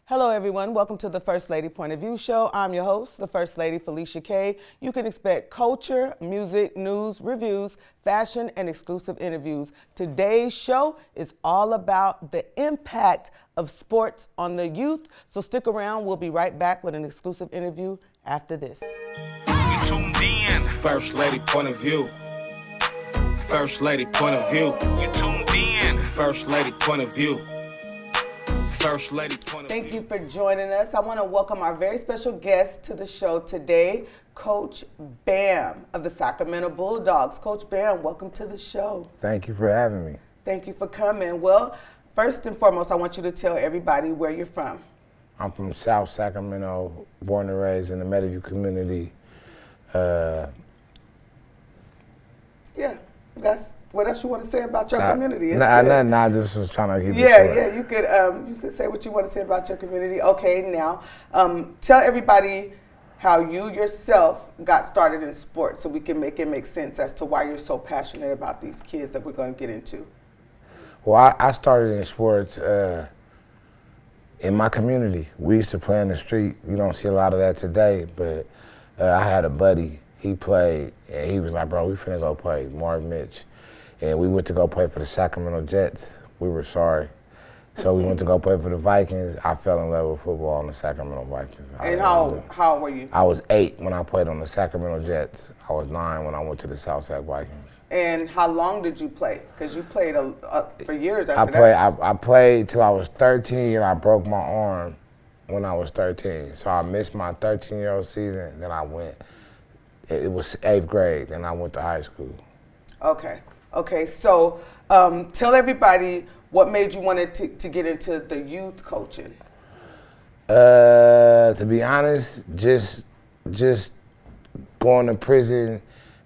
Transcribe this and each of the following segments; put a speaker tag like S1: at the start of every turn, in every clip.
S1: Hello, everyone. Welcome to the First Lady Point of View show. I'm your host, the First Lady, Felicia K. You can expect culture, music, news, reviews, fashion, and exclusive interviews. Today's show is all about the impact of sports on the youth. So stick around. We'll be right back with an exclusive interview after this.
S2: You tuned in. It's the First Lady Point of View. First Lady Point of View. You tuned in. It's the First Lady Point of View. First Lady Point of View.
S1: Thank you for joining us. I want to welcome our very special guest to the show today, Coach Bam of the Sacramento Bulldogs. Coach Bam, welcome to the show.
S3: Thank you for having me.
S1: Thank you for coming. Well, first and foremost, I want you to tell everybody where you're from.
S3: I'm from South Sacramento, born and raised in the Meadowview community. What else you want to say about your community? Nothing. I just was trying to keep it short.
S1: Yeah. You could say what you want to say about your community. Okay, now tell everybody how you yourself got started in sports, so we can make it make sense as to why you're so passionate about these kids that we're going to get into.
S3: Well, I started in sports in my community. We used to play in the street. You don't see a lot of that today, but I had a buddy. He played, and he was like, bro, we finna go play, Marv Mitch. And we went to go play for the Sacramento Jets. We were sorry. So we went to go play for the Vikings. I fell in love with football on the Sacramento Vikings.
S1: And how old were you?
S3: I was 8 when I played on the Sacramento Jets. I was 9 when I went to the South Sac Vikings.
S1: And how long did you play? Because you played for years after that.
S3: I played till I was 13, and I broke my arm when I was 13. So I missed my 13-year-old season, then I went. It was 8th grade, and I went to high school.
S1: Okay, so tell everybody what made you want to get into the youth coaching.
S3: To be honest, just going to prison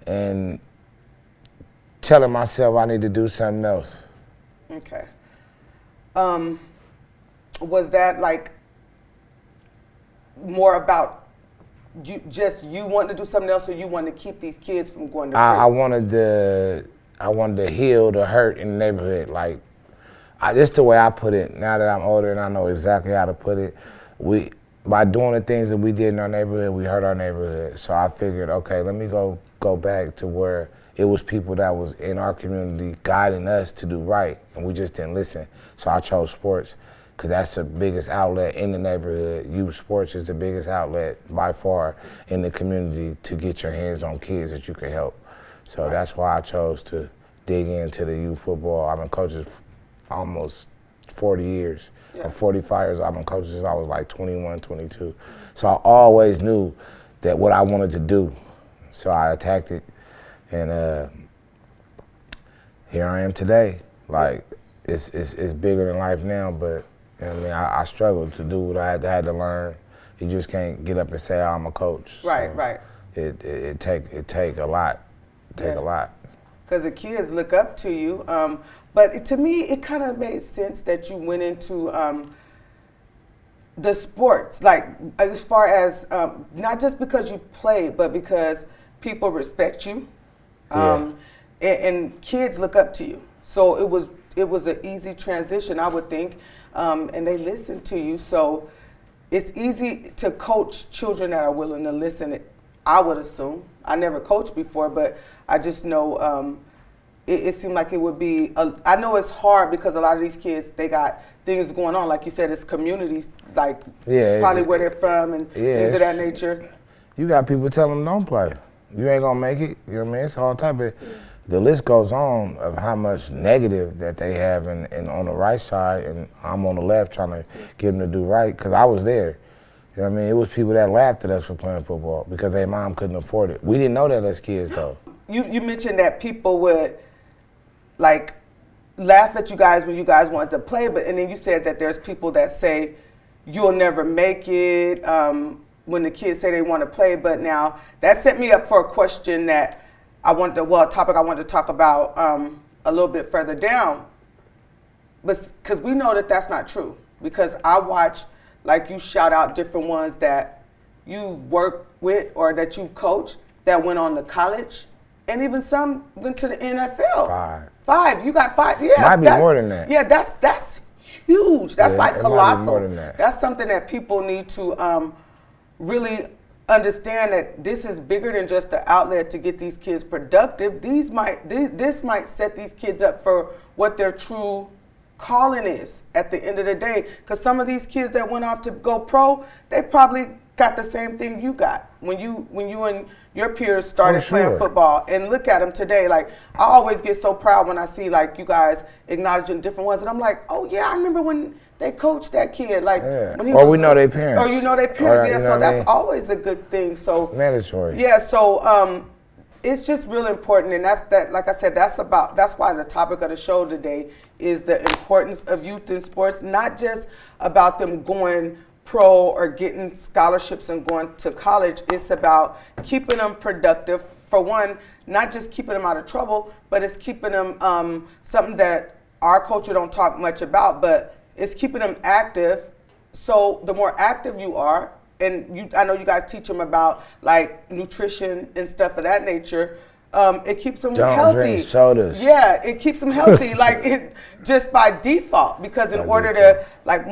S3: and telling myself I need to do something else.
S1: Okay. Was that like more about you wanting to do something else, or you wanted to keep these kids from going to prison? I wanted to heal the hurt in the neighborhood. Like, this is the way I put it. Now that I'm older and I know exactly how to put it, by doing the things that we did in our neighborhood, we hurt our neighborhood. So I figured, okay, let me go back to where it was people that was in our community guiding us to do right, and we just didn't listen. So I chose sports, because that's the biggest outlet in the neighborhood. Youth sports is the biggest outlet by far in the community to get your hands on kids that you can help. So that's why I chose to dig into the youth football. I've been coaching almost 40 years. Yeah. I'm 45 years. I've been coaching since I was like 21, 22. So I always knew that what I wanted to do. So I attacked it, and here I am today. Like, it's bigger than life now, but you know what I mean, I struggled to do what I had to learn. You just can't get up and say, oh, I'm a coach. Right.
S3: It take a lot. A lot.
S1: Because the kids look up to you. But to me, it kind of made sense that you went into the sports, like as far as not just because you played, but because people respect you, and kids look up to you. So it was an easy transition, I would think, and they listen to you. So it's easy to coach children that are willing to listen, I would assume. I never coached before, but I just know it seemed like it would be, I know it's hard because a lot of these kids, they got things going on. Like you said, it's communities, like probably where they're from and things of that nature.
S3: You got people telling them don't play. You ain't gonna make it. You know what I mean? It's all type of, the list goes on of how much negative that they have and on the right side, and I'm on the left trying to get them to do right, because I was there. You know what I mean? It was people that laughed at us for playing football because their mom couldn't afford it. We didn't know that as kids, though.
S1: You mentioned that people would, like, laugh at you guys when you guys wanted to play, and then you said that there's people that say you'll never make it when the kids say they want to play. But now that set me up for a question that a topic I wanted to talk about a little bit further down. But because we know that that's not true, because I watch, like, you shout out different ones that you've worked with or that you've coached that went on to college, and even some went to the NFL.
S3: 5.
S1: 5. You got 5. Yeah,
S3: might be more than that.
S1: Yeah, that's huge. That's like
S3: it might be
S1: colossal.
S3: more than that.
S1: That's something that people need to really understand, that this is bigger than just the outlet to get these kids productive. This might set these kids up for what their true calling is at the end of the day. Because some of these kids that went off to go pro, they probably got the same thing you got when you and your peers started playing football. And look at them today. Like, I always get so proud when I see like you guys acknowledging different ones, and I'm like, oh yeah, I remember when they coached that kid. Like, when he
S3: or we know their parents.
S1: Or you know their parents. Yeah, so that's always a good thing. So
S3: mandatory.
S1: Yeah, so it's just real important, and like I said, that's why the topic of the show today is the importance of youth in sports, not just about them going pro or getting scholarships and going to college. It's about keeping them productive. For one, not just keeping them out of trouble, but it's keeping them something that our culture don't talk much about, but it's keeping them active. So the more active you are, and I know you guys teach them about like nutrition and stuff of that nature. It keeps them healthy.
S3: Don't drink sodas.
S1: Yeah, it keeps them healthy, like it just by default. Because in order to like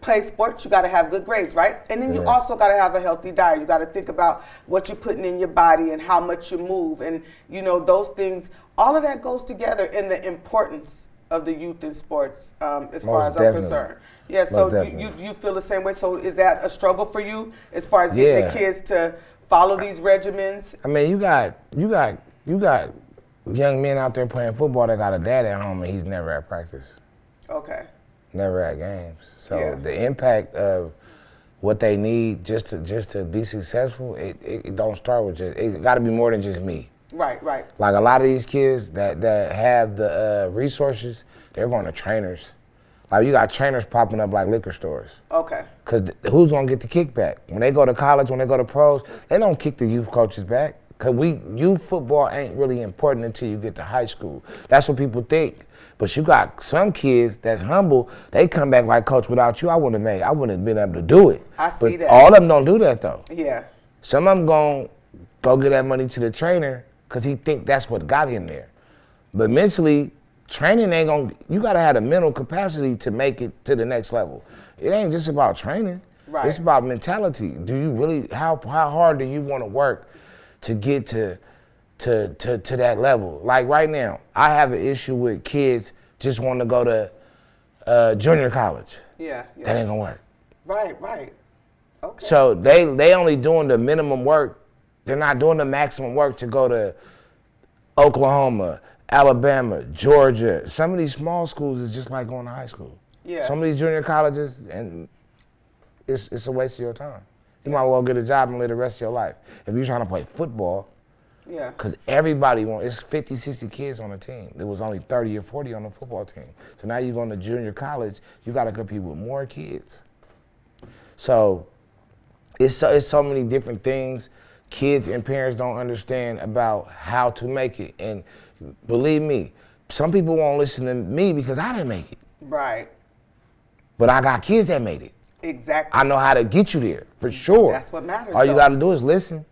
S1: play sports, you got to have good grades, right? And then you also got to have a healthy diet. You got to think about what you're putting in your body and how much you move, and you know those things. All of that goes together in the importance of the youth in sports, as far as I'm concerned. Yeah, so you feel the same way. So is that a struggle for you as far as getting the kids to follow these regimens?
S3: I mean, you got young men out there playing football that got a dad at home and he's never at practice.
S1: Okay.
S3: Never at games. So the impact of what they need just to be successful, it don't start with it got to be more than just me.
S1: Right.
S3: Like a lot of these kids that have the resources, they're going to trainers. Like you got trainers popping up like liquor stores.
S1: Okay.
S3: Because who's going to get the kickback? When they go to college, when they go to pros, they don't kick the youth coaches back. Because youth football ain't really important until you get to high school. That's what people think. But you got some kids that's humble, they come back like, coach, without you, I wouldn't have been able to do it.
S1: I see that.
S3: All of them don't do that though.
S1: Yeah.
S3: Some of them going to go get that money to the trainer because he think that's what got him there. But mentally, training ain't gonna, you gotta have the mental capacity to make it to the next level. It ain't just about training.
S1: Right.
S3: It's about mentality. Do you really, how hard do you wanna work to get to that level? Like right now, I have an issue with kids just wanting to go to junior college.
S1: Yeah.
S3: That ain't gonna work.
S1: Right. Okay.
S3: So they only doing the minimum work. They're not doing the maximum work to go to Oklahoma, Alabama, Georgia. Some of these small schools is just like going to high school.
S1: Yeah.
S3: Some of these junior colleges, and it's a waste of your time. You might well get a job and live the rest of your life. If you're trying to play football, because everybody it's 50, 60 kids on a team. There was only 30 or 40 on the football team. So now you're going to junior college, you got to compete with more kids. So it's so many different things kids and parents don't understand about how to make it. And believe me, some people won't listen to me because I didn't make it.
S1: Right.
S3: But I got kids that made it.
S1: Exactly.
S3: I know how to get you there, for sure.
S1: That's what matters.
S3: All you got to do is listen.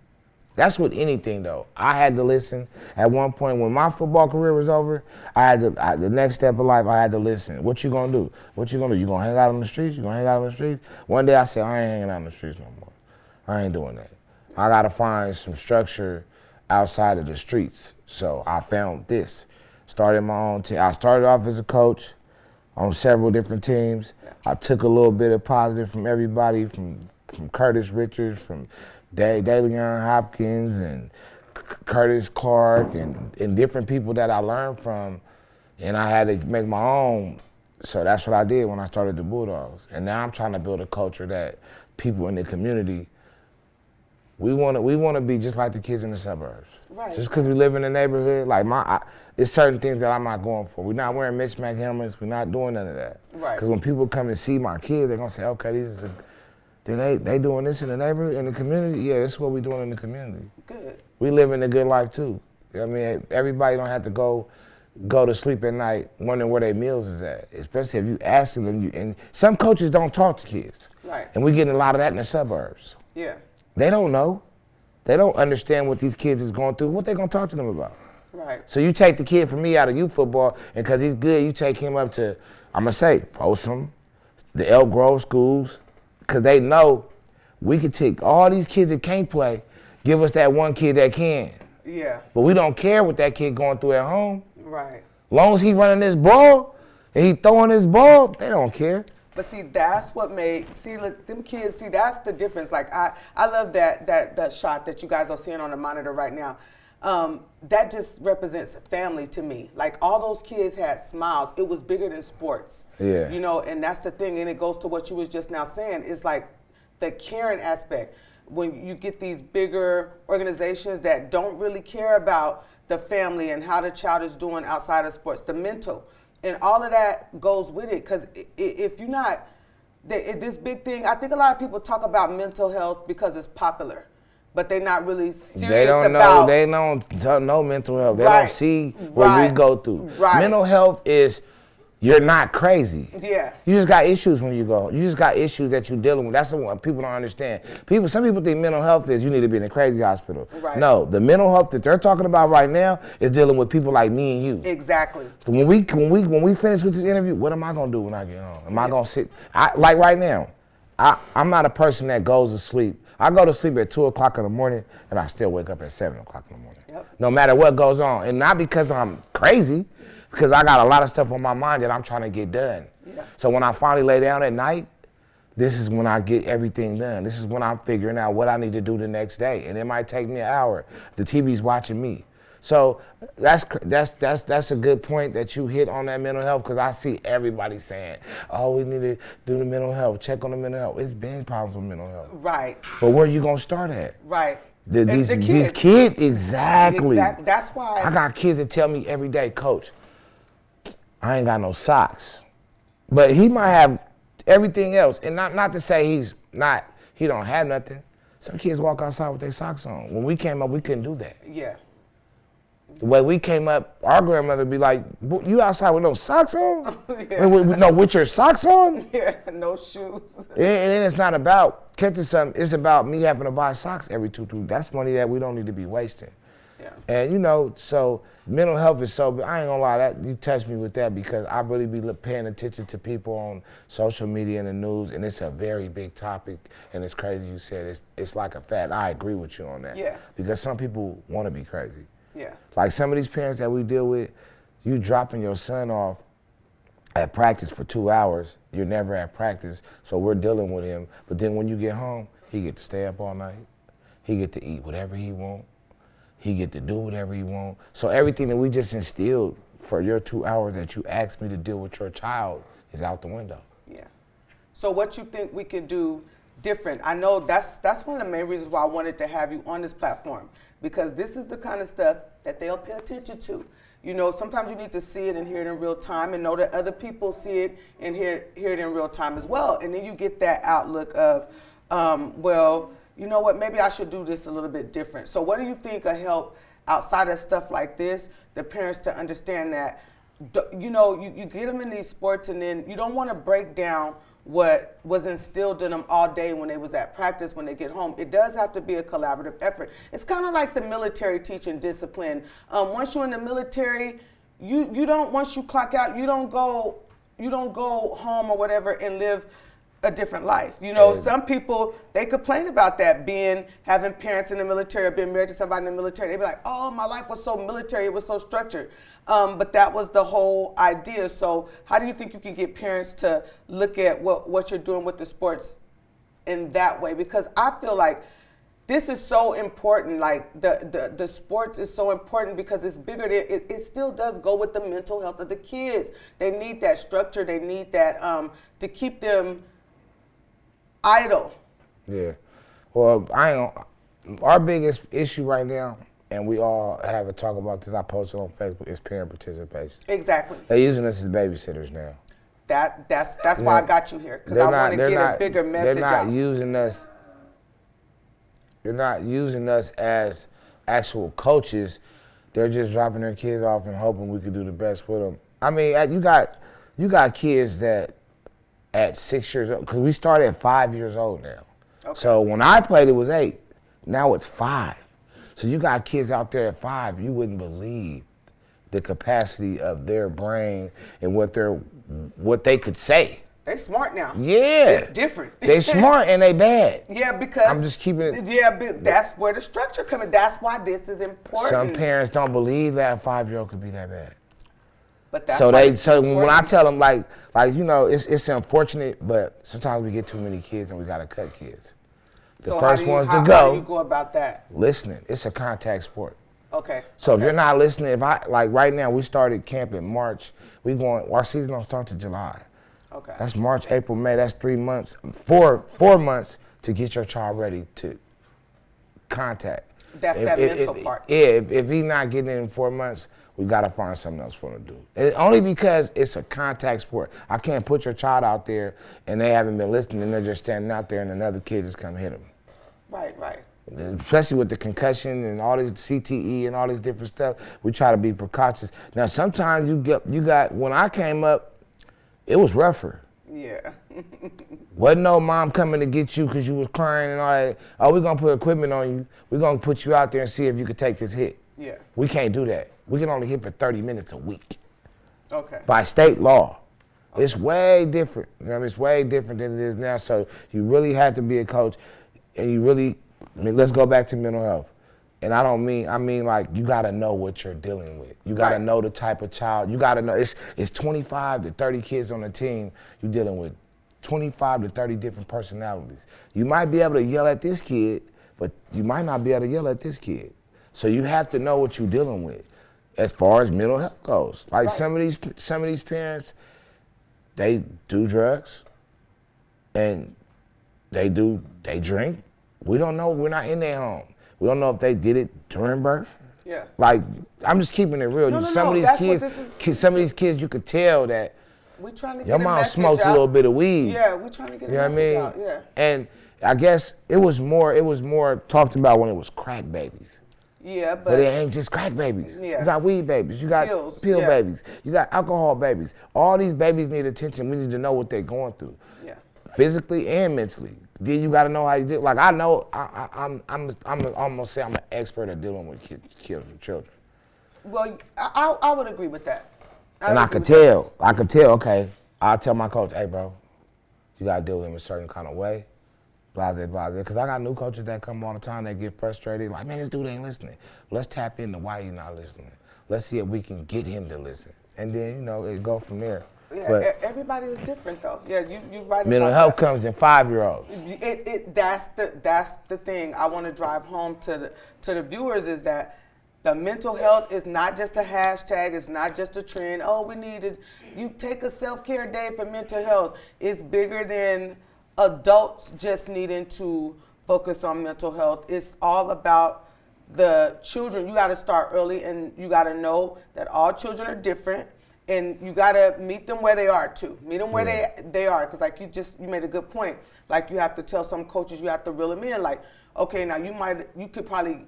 S3: That's with anything, though. I had to listen. At one point, when my football career was over, the next step of life, I had to listen. What you gonna do? You gonna hang out on the streets? One day I said, I ain't hanging out on the streets no more. I ain't doing that. I gotta find some structure outside of the streets. So I found this. Started my own team. I started off as a coach on several different teams. I took a little bit of positive from everybody, from Curtis Richards, from Dalion Hopkins, and Curtis Clark, and different people that I learned from, and I had to make my own. So that's what I did when I started the Bulldogs. And now I'm trying to build a culture that people in the community, we want to be just like the kids in the suburbs.
S1: Right.
S3: Just because we live in the neighborhood, like it's certain things that I'm not going for. We're not wearing mismatch helmets. We're not doing none of that.
S1: Right.
S3: Because when people come and see my kids, they're gonna say, okay, they doing this in the neighborhood, in the community. Yeah, this is what we doing in the community.
S1: Good. We
S3: living a good life too. I mean, everybody don't have to go to sleep at night wondering where their meals is at. Especially if you asking them. And some coaches don't talk to kids.
S1: Right.
S3: And we're getting a lot of that in the suburbs.
S1: Yeah.
S3: They don't know. They don't understand what these kids is going through. What they gonna talk to them about?
S1: Right.
S3: So you take the kid from me out of youth football, and because he's good, you take him up to I'm going to say Folsom, the Elk Grove schools, because they know we can take all these kids that can't play, give us that one kid that can.
S4: Yeah.
S3: But we don't care what that kid going through at home.
S4: Right.
S3: Long as he running this ball and he throwing this ball, they don't care.
S4: But see, that's what look, them kids, that's the difference. Like, I love that shot that you guys are seeing on the monitor right now. That just represents family to me. Like, all those kids had smiles. It was bigger than sports.
S3: Yeah.
S4: You know, and that's the thing. And it goes to what you was just now saying. It's like the caring aspect. When you get these bigger organizations that don't really care about the family and how the child is doing outside of sports, the mental, and all of that goes with it. Because if you're not, this big thing, I think a lot of people talk about mental health because it's popular, but they're not really serious about.
S3: They don't know mental health. They
S4: Right.
S3: don't see what we go through.
S4: Right.
S3: Mental health is, you're not crazy.
S4: Yeah.
S3: You just got issues when you go. You just got issues that you're dealing with. That's the one people don't understand. Some people think mental health is you need to be in a crazy hospital.
S4: Right.
S3: No, the mental health that they're talking about right now is dealing with people like me and you.
S4: Exactly.
S3: So when we finish with this interview, what am I gonna do when I get home? Am I gonna sit? Like right now, I'm not a person that goes to sleep. I go to sleep at 2 o'clock in the morning and I still wake up at 7 o'clock in the morning.
S4: Yep.
S3: No matter what goes on. And not because I'm crazy, because I got a lot of stuff on my mind that I'm trying to get done.
S4: Yeah.
S3: So when I finally lay down at night, this is when I get everything done. This is when I'm figuring out what I need to do the next day. And it might take me an hour. The TV's watching me. So that's a good point that you hit on that mental health, because I see everybody saying, oh, we need to do the mental health, check on the mental health. It's been problems with mental health.
S4: Right.
S3: But where are you going to start at?
S4: Right.
S3: These kids, exactly.
S4: That's why.
S3: I got kids that tell me every day, Coach, I ain't got no socks. But he might have everything else. And not to say he don't have nothing. Some kids walk outside with their socks on. When we came up, we couldn't do that.
S4: Yeah.
S3: The way we came up, our grandmother would be like, you outside with no socks on?
S4: Yeah.
S3: With your socks on?
S4: Yeah, no shoes.
S3: And then it's not about catching something. It's about me having to buy socks every 2 weeks. That's money that we don't need to be wasting.
S4: Yeah.
S3: And so mental health is so, I ain't gonna lie, that you touched me with that, because I really be paying attention to people on social media and the news, and it's a very big topic, and it's crazy you said it's like a fad. I agree with you on that.
S4: Yeah.
S3: Because some people wanna be crazy.
S4: Yeah.
S3: Like some of these parents that we deal with, you dropping your son off at practice for 2 hours, you're never at practice, so we're dealing with him. But then when you get home, he get to stay up all night. He get to eat whatever he want. He get to do whatever he want. So everything that we just instilled for your 2 hours that you asked me to deal with your child is out the window.
S4: Yeah. So what you think we can do different? I know that's one of the main reasons why I wanted to have you on this platform, because this is the kind of stuff that they'll pay attention to. Sometimes you need to see it and hear it in real time, and know that other people see it and hear it in real time as well. And then you get that outlook of, well, you know what, maybe I should do this a little bit different. So what do you think will help outside of stuff like this, the parents to understand that, you get them in these sports, and then you don't want to break down what was instilled in them all day when they was at practice, when they get home. It does have to be a collaborative effort. It's kind of like the military teaching discipline. Once you're in the military, you don't, once you clock out, you don't go home or whatever and live a different life. Some people, they complain about that, having parents in the military or being married to somebody in the military. They be like, oh, my life was so military, it was so structured. But that was the whole idea. So how do you think you can get parents to look at what you're doing with the sports in that way? Because I feel like this is so important. Like the sports is so important because it's bigger than, it still does go with the mental health of the kids. They need that structure. They need that to keep them idle.
S3: Yeah. Well, our biggest issue right now, and we all have a talk about this, I posted on Facebook, is parent participation.
S4: Exactly.
S3: They're using us as babysitters now.
S4: That's why I got you here, because I want to get a bigger message out.
S3: They're not using us as actual coaches. They're just dropping their kids off and hoping we can do the best with them. I mean, you got kids that at 6 years old, because we started at 5 years old now. Okay. So when I played, it was 8. Now it's 5. So you got kids out there at 5, you wouldn't believe the capacity of their brain and what they're what they could say.
S4: They smart now.
S3: Yeah.
S4: It's different.
S3: They smart and they bad.
S4: Yeah, because
S3: I'm just keeping it.
S4: Yeah, but that's where the structure comes in. That's why this is important.
S3: Some parents don't believe that a 5-year-old could be that bad.
S4: But that's
S3: So
S4: why
S3: when I tell them like it's unfortunate, but sometimes we get too many kids and we gotta cut kids. The first ones to go.
S4: How do you go about that?
S3: Listening. It's a contact sport.
S4: Okay.
S3: So if you're not listening, right now we started camp in March. Our season don't start to July.
S4: Okay.
S3: That's March, April, May. That's 3 months, 4 months to get your child ready to contact.
S4: That's that mental part.
S3: Yeah, if he's not getting it in 4 months, we gotta find something else for him to do. Only because it's a contact sport. I can't put your child out there and they haven't been listening and they're just standing out there and another kid just come hit them.
S4: Right.
S3: Especially with the concussion and all this CTE and all this different stuff, we try to be precautious. Now sometimes when I came up, it was rougher.
S4: Yeah.
S3: Wasn't no mom coming to get you because you was crying and all that. Oh, we're gonna put equipment on you. We're gonna put you out there and see if you could take this hit.
S4: Yeah.
S3: We can't do that. We can only hit for 30 minutes a week.
S4: Okay.
S3: By state law. Okay. It's way different. It's way different than it is now. So you really have to be a coach and let's go back to mental health. And I mean like you gotta know what you're dealing with. You gotta know the type of child. You gotta know it's 25 to 30 kids on the team. You're dealing with 25 to 30 different personalities. You might be able to yell at this kid, but you might not be able to yell at this kid. So you have to know what you're dealing with as far as mental health goes. Like some of these parents, they do drugs and they drink. We don't know, we're not in their home. We don't know if they did it during birth.
S4: Yeah.
S3: Like, I'm just keeping it real. Some of these kids, you could tell that
S4: we trying to get
S3: your mom smoked a little bit of weed.
S4: Yeah, we trying to get a message out. Yeah.
S3: And I guess it was more talked about when it was crack babies.
S4: Yeah,
S3: but it ain't just crack babies.
S4: Yeah.
S3: You got weed babies. You got pill babies. You got alcohol babies. All these babies need attention. We need to know what they're going through.
S4: Yeah.
S3: Physically and mentally. Then you got to know how you do. Like I know, I'm almost say I'm an expert at dealing with children.
S4: Well, I would agree with that.
S3: I could tell. Okay, I'll tell my coach, hey, bro, you got to deal with him a certain kind of way. Blah, blah, blah. Because I got new coaches that come all the time. They get frustrated. Like, man, this dude ain't listening. Let's tap into why he's not listening. Let's see if we can get him to listen. And then, it go from there.
S4: Yeah,
S3: but
S4: everybody is different, though. Yeah, you right.
S3: Mental health comes in 5-year-olds.
S4: That's the thing I want to drive home to the viewers is that the mental health is not just a hashtag. It's not just a trend. Oh, you take a self-care day for mental health. It's bigger than adults just needing to focus on mental health. It's all about the children. You got to start early, and you got to know that all children are different. And you gotta meet them where they are too. Meet them where they are, because like you made a good point. Like you have to tell some coaches, you have to reel them in. Like, okay, now you could probably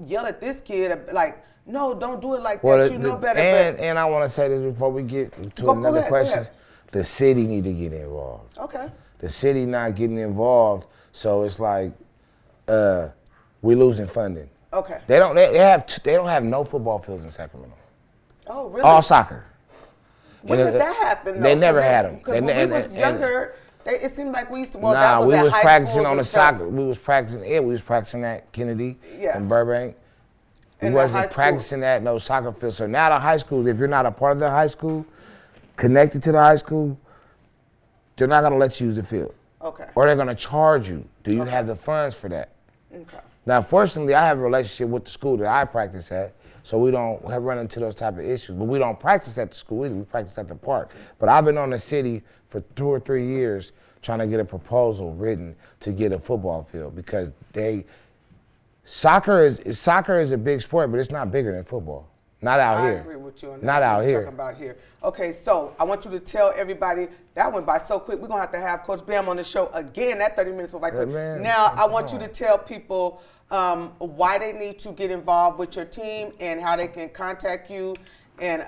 S4: yell at this kid, like, no, don't do it like that. You know better.
S3: And I want to say this before we get to another question. The city need to get involved.
S4: Okay.
S3: The city not getting involved, so it's like we're losing funding.
S4: Okay.
S3: They don't have no football fields in Sacramento.
S4: Oh, really?
S3: All soccer.
S4: When did that happen, though?
S3: They never had them.
S4: Because when we was younger, it seemed like we used to,
S3: we was practicing on the soccer. We was practicing at Kennedy and Burbank. We wasn't practicing at no soccer field. So now the high schools, if you're not a part of the high school, connected to the high school, they're not going to let you use the field.
S4: Okay.
S3: Or they're going to charge you. Do you have the funds for that?
S4: Okay.
S3: Now, fortunately, I have a relationship with the school that I practice at. So we don't have run into those type of issues. But we don't practice at the school either. We practice at the park. But I've been on the city for 2 or 3 years trying to get a proposal written to get a football field because soccer is a big sport, but it's not bigger than football. Not out here.
S4: I agree with you on that.
S3: Not out here.
S4: Talking about here. Okay, so I want you to tell everybody, that went by so quick. We're going to have Coach Bam on the show again. That 30 minutes went by quick. Now, I want you to tell people why they need to get involved with your team and how they can contact you and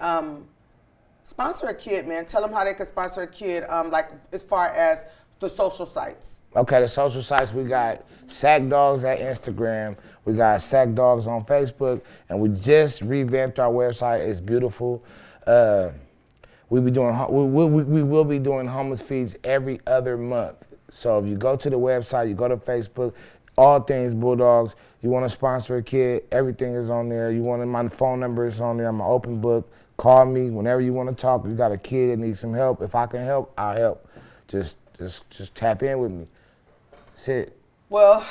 S4: sponsor a kid, man. Tell them how they can sponsor a kid, like as far as the social sites.
S3: Okay, the social sites, we got Sac Dogs at Instagram. We got Sac Dogs on Facebook. And we just revamped our website. It's beautiful. we will be doing homeless feeds every other month. So if you go to the website, you go to Facebook, all things Bulldogs. You want to sponsor a kid, everything is on there. You want my phone number is on there. I'm an open book. Call me whenever you want to talk. You got a kid that needs some help. If I can help, I'll help. Just tap in with me. That's it.
S4: Well,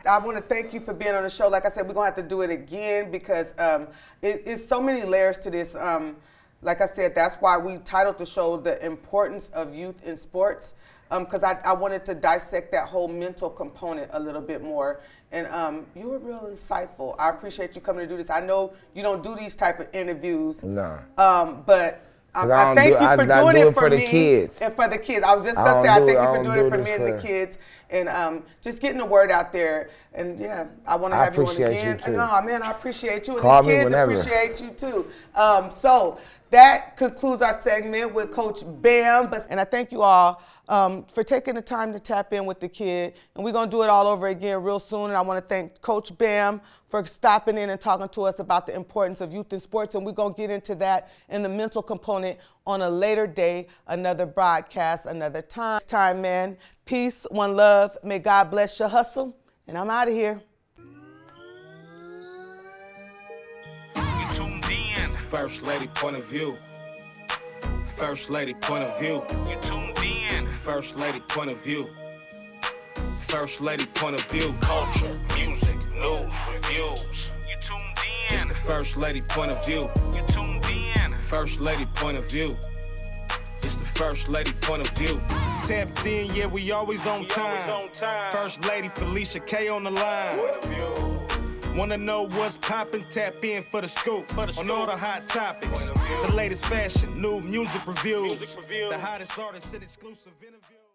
S4: I want to thank you for being on the show. Like I said, we're going to have to do it again because it's so many layers to this. Like I said, that's why we titled the show The Importance of Youth in Sports, because I wanted to dissect that whole mental component a little bit more. And you were real insightful. I appreciate you coming to do this. I know you don't do these type of interviews.
S3: No.
S4: But I thank you for doing it for
S3: the
S4: me
S3: kids.
S4: and for the kids. I was just going to say, I thank you for doing it for me and the kids. And just getting the word out there. And yeah, I want to have you on again. And, oh man, I appreciate you. And
S3: Call
S4: these kids appreciate you too. So that concludes our segment with Coach Bam. And I thank you all for taking the time to tap in with the kid. And we're going to do it all over again real soon. And I want to thank Coach Bam for stopping in and talking to us about the importance of youth in sports. And we're going to get into that and the mental component on a later day, another broadcast, another time. It's time, man. Peace, one love. May God bless your hustle. And I'm out of here.
S2: First lady point of view. First lady point of view. You tuned in. It's the first lady point of view. First lady point of view. Culture, music, news, reviews. You tuned in. It's the first lady point of view. You tuned in. First lady point of view. It's the first lady point of view. Tapped in, yeah, we always on time. First lady Felicia K on the line. Wanna know what's poppin'? Tap in for the scoop. On all the hot topics. The latest fashion, new music reviews. The hottest artists and exclusive interviews.